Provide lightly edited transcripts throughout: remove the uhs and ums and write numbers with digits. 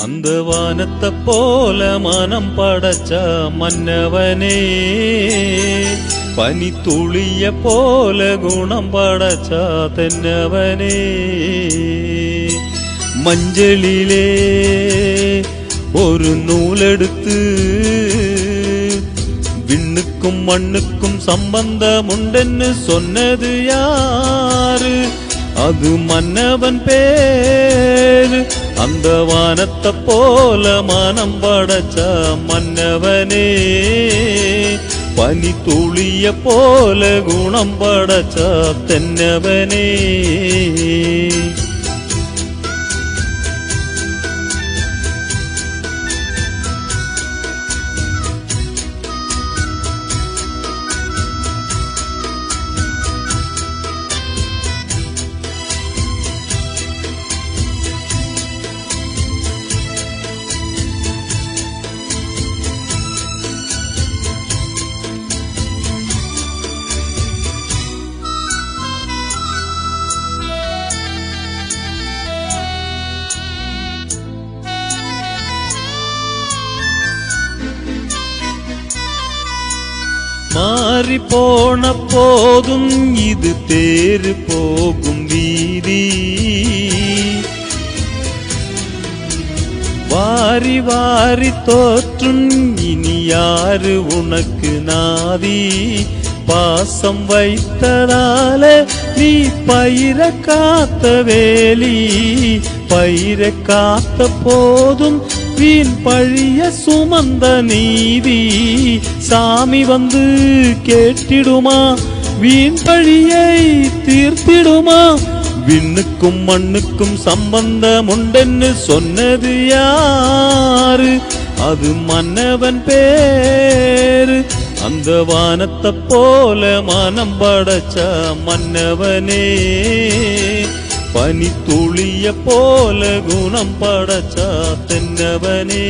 அந்த வானத்தை போல மனம் படைச்ச மன்னவனே, பனி துளிய போல குணம் படைச்ச தென்னவனே, மஞ்சளிலே ஒரு நூலெடுத்து விண்ணுக்கும் மண்ணுக்கும் சம்பந்தம் உண்டென்னு சொன்னது யாரு? அது மன்னவன் பேரு. அந்த வானத்தை போல மனம் படைச்ச மன்னவனே, பனி துளிய போல குணம் படைச்ச தென்னவனே. மாறி போன போதும் இது தேறு போகும் வீதி, வாரி வாரி தோற்றும் இனி யாரு உனக்கு நாதி? பாசம் வைத்ததால நீ பயிர காத்த வேலி, பயிர காத்த போதும் வீண் பழிய சுமந்த நீதி. சாமி வந்து கேட்டிடுமா? வீண் பழியை தீர்த்திடுமா? விண்ணுக்கும் மண்ணுக்கும் சம்பந்தம் உண்டென்னு சொன்னது யாரு? அது மன்னவன் பேரு. அந்த வானத்தை போல மனம் படைச்ச மன்னவனே, பனி துளிய போல குணம் படைச்ச தென்னவனே.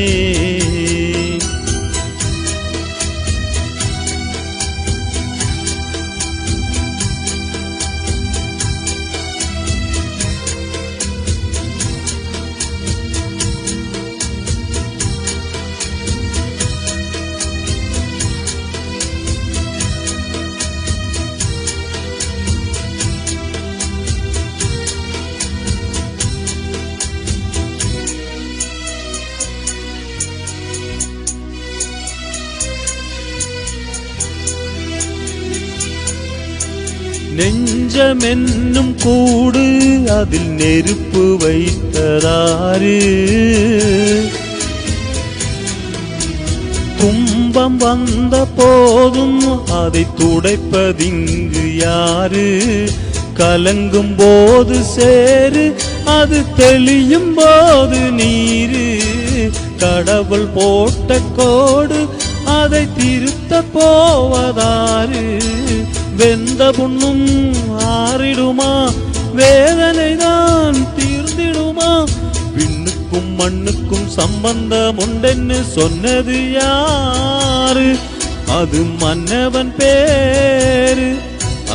நெஞ்சமென்னும் கூடு அதில் நெருப்பு வைத்ததாரு? துன்பம் வந்த போதும் அதை துடைப்பதிங்கு யாரு? கலங்கும் போது சேரு, அது தெளியும் போது நீரு. கடவுள் போட்ட கோடு அதை திருத்த போவதாரு? வெந்த புண்ணும் ஆறிடுமா? வேதனை தான் தீர்ந்திடுமா? விண்ணுக்கும் மண்ணுக்கும் சம்பந்தம் உண்டென்னு சொன்னது யாரு? அது மன்னவன் பேரு.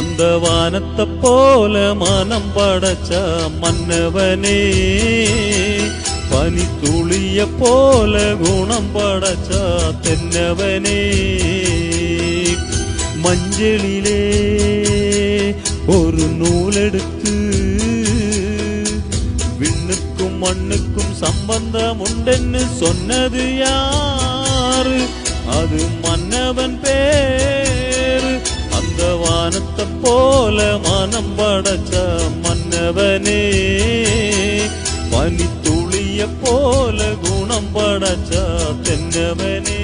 அந்த வானத்தை போல மனம் படைச்ச மன்னவனே, பனி துளிய போல குணம் படைச்ச தென்னவனே. மஞ்சளிலே ஒரு நூலெடுத்து விண்ணுக்கும் மண்ணுக்கும் சம்பந்தம் உண்டென்னு சொன்னது யாரு? அது மன்னவன் பேரு. அந்த வானத்தை போல மனம் படைச்ச மன்னவனே, பனி துளிய போல குணம் படைச்ச தென்னவனே.